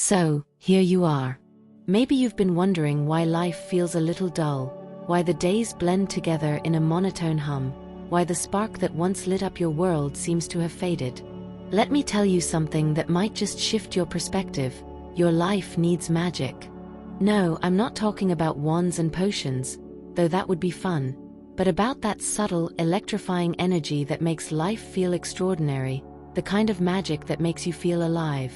So, here you are. Maybe you've been wondering why life feels a little dull, why the days blend together in a monotone hum, why the spark that once lit up your world seems to have faded. Let me tell you something that might just shift your perspective. Your life needs magic. No, I'm not talking about wands and potions, though that would be fun, but about that subtle, electrifying energy that makes life feel extraordinary, the kind of magic that makes you feel alive.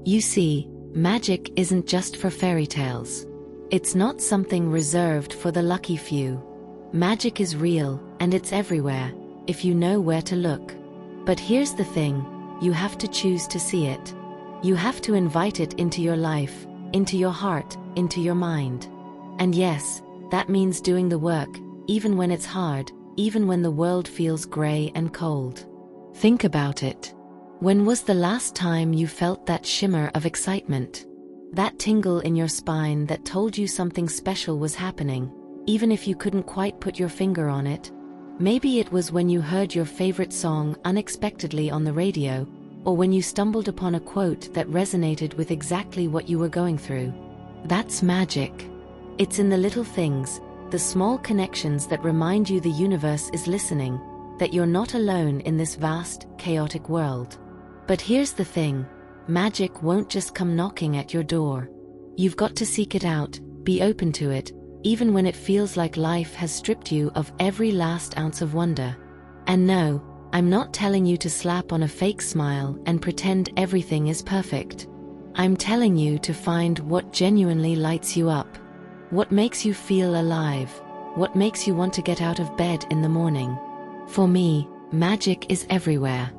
You see, magic isn't just for fairy tales. It's not something reserved for the lucky few. Magic is real, and it's everywhere, if you know where to look. But here's the thing, you have to choose to see it. You have to invite it into your life, into your heart, into your mind. And yes, that means doing the work, even when it's hard, even when the world feels gray and cold. Think about it. When was the last time you felt that shimmer of excitement? That tingle in your spine that told you something special was happening, even if you couldn't quite put your finger on it? Maybe it was when you heard your favorite song unexpectedly on the radio, or when you stumbled upon a quote that resonated with exactly what you were going through. That's magic. It's in the little things, the small connections that remind you the universe is listening, that you're not alone in this vast, chaotic world. But here's the thing, magic won't just come knocking at your door. You've got to seek it out, be open to it, even when it feels like life has stripped you of every last ounce of wonder. And no, I'm not telling you to slap on a fake smile and pretend everything is perfect. I'm telling you to find what genuinely lights you up. What makes you feel alive, what makes you want to get out of bed in the morning. For me, magic is everywhere.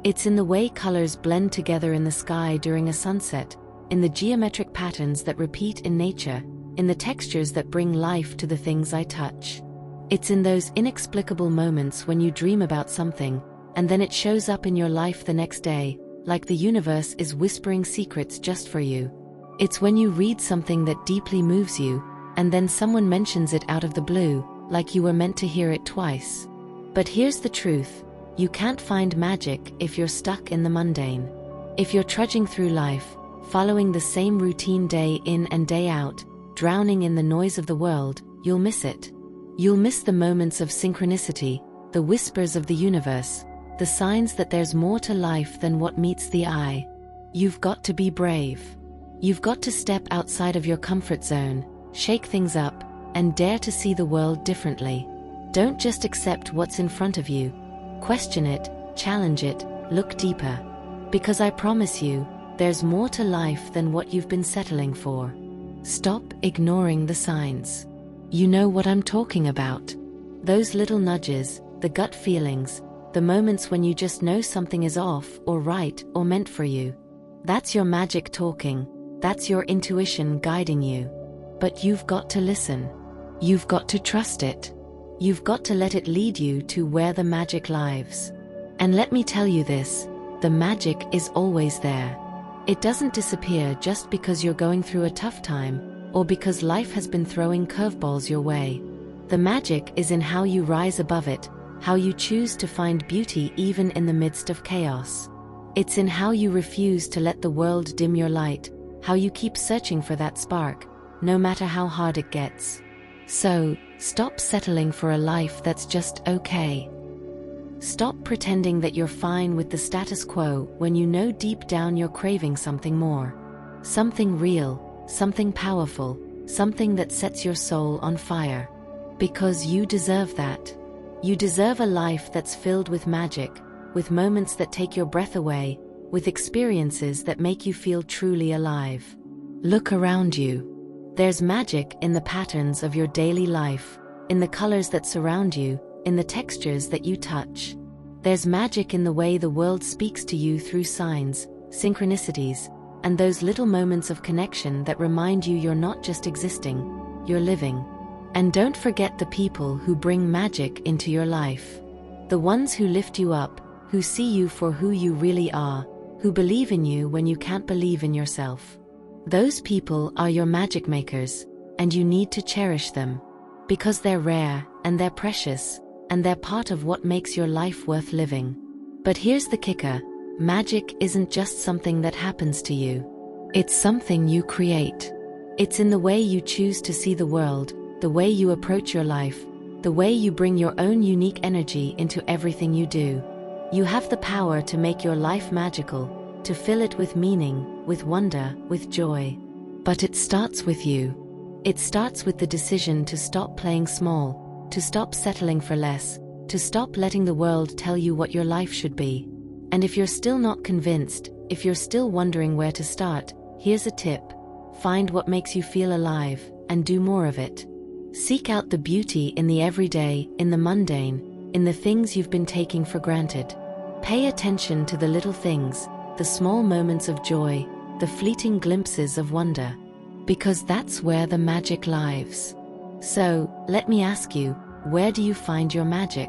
It's in the way colors blend together in the sky during a sunset, in the geometric patterns that repeat in nature, in the textures that bring life to the things I touch. It's in those inexplicable moments when you dream about something, and then it shows up in your life the next day, like the universe is whispering secrets just for you. It's when you read something that deeply moves you, and then someone mentions it out of the blue, like you were meant to hear it twice. But here's the truth. You can't find magic if you're stuck in the mundane. If you're trudging through life, following the same routine day in and day out, drowning in the noise of the world, you'll miss it. You'll miss the moments of synchronicity, the whispers of the universe, the signs that there's more to life than what meets the eye. You've got to be brave. You've got to step outside of your comfort zone, shake things up, and dare to see the world differently. Don't just accept what's in front of you. Question it, challenge it, look deeper. Because I promise you, there's more to life than what you've been settling for. Stop ignoring the signs. You know what I'm talking about. Those little nudges, the gut feelings, the moments when you just know something is off or right or meant for you. That's your magic talking. That's your intuition guiding you. But you've got to listen. You've got to trust it. You've got to let it lead you to where the magic lives. And let me tell you this, the magic is always there. It doesn't disappear just because you're going through a tough time, or because life has been throwing curveballs your way. The magic is in how you rise above it, how you choose to find beauty even in the midst of chaos. It's in how you refuse to let the world dim your light, how you keep searching for that spark, no matter how hard it gets. So, stop settling for a life that's just okay. Stop pretending that you're fine with the status quo when you know deep down you're craving something more. Something real, something powerful, something that sets your soul on fire. Because you deserve that. You deserve a life that's filled with magic, with moments that take your breath away, with experiences that make you feel truly alive. Look around you. There's magic in the patterns of your daily life, in the colors that surround you, in the textures that you touch. There's magic in the way the world speaks to you through signs, synchronicities, and those little moments of connection that remind you you're not just existing, you're living. And don't forget the people who bring magic into your life. The ones who lift you up, who see you for who you really are, who believe in you when you can't believe in yourself. Those people are your magic makers, and you need to cherish them. Because they're rare, and they're precious, and they're part of what makes your life worth living. But here's the kicker, magic isn't just something that happens to you. It's something you create. It's in the way you choose to see the world, the way you approach your life, the way you bring your own unique energy into everything you do. You have the power to make your life magical, to fill it with meaning, with wonder, with joy. But it starts with you. It starts with the decision to stop playing small, to stop settling for less, to stop letting the world tell you what your life should be. And if you're still not convinced, if you're still wondering where to start, here's a tip. Find what makes you feel alive, and do more of it. Seek out the beauty in the everyday, in the mundane, in the things you've been taking for granted. Pay attention to the little things, the small moments of joy, the fleeting glimpses of wonder. Because that's where the magic lives. So, let me ask you, where do you find your magic?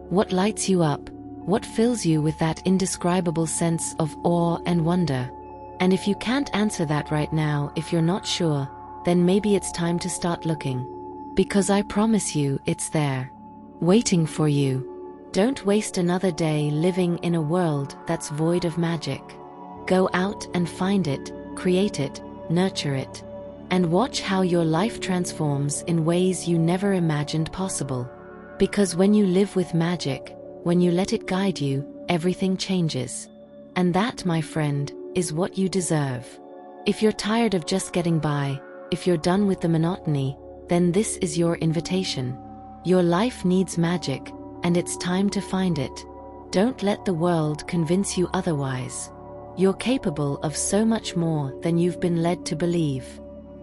What lights you up? What fills you with that indescribable sense of awe and wonder? And if you can't answer that right now, if you're not sure, then maybe it's time to start looking. Because I promise you, it's there. Waiting for you. Don't waste another day living in a world that's void of magic. Go out and find it, create it, nurture it. And watch how your life transforms in ways you never imagined possible. Because when you live with magic, when you let it guide you, everything changes. And that, my friend, is what you deserve. If you're tired of just getting by, if you're done with the monotony, then this is your invitation. Your life needs magic, and it's time to find it. Don't let the world convince you otherwise. You're capable of so much more than you've been led to believe.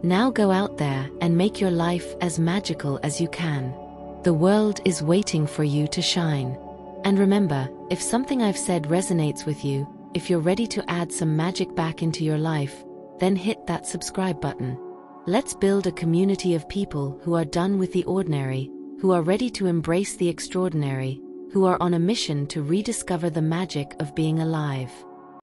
Now go out there and make your life as magical as you can. The world is waiting for you to shine. And remember, if something I've said resonates with you, if you're ready to add some magic back into your life, then hit that subscribe button. Let's build a community of people who are done with the ordinary, who are ready to embrace the extraordinary, who are on a mission to rediscover the magic of being alive.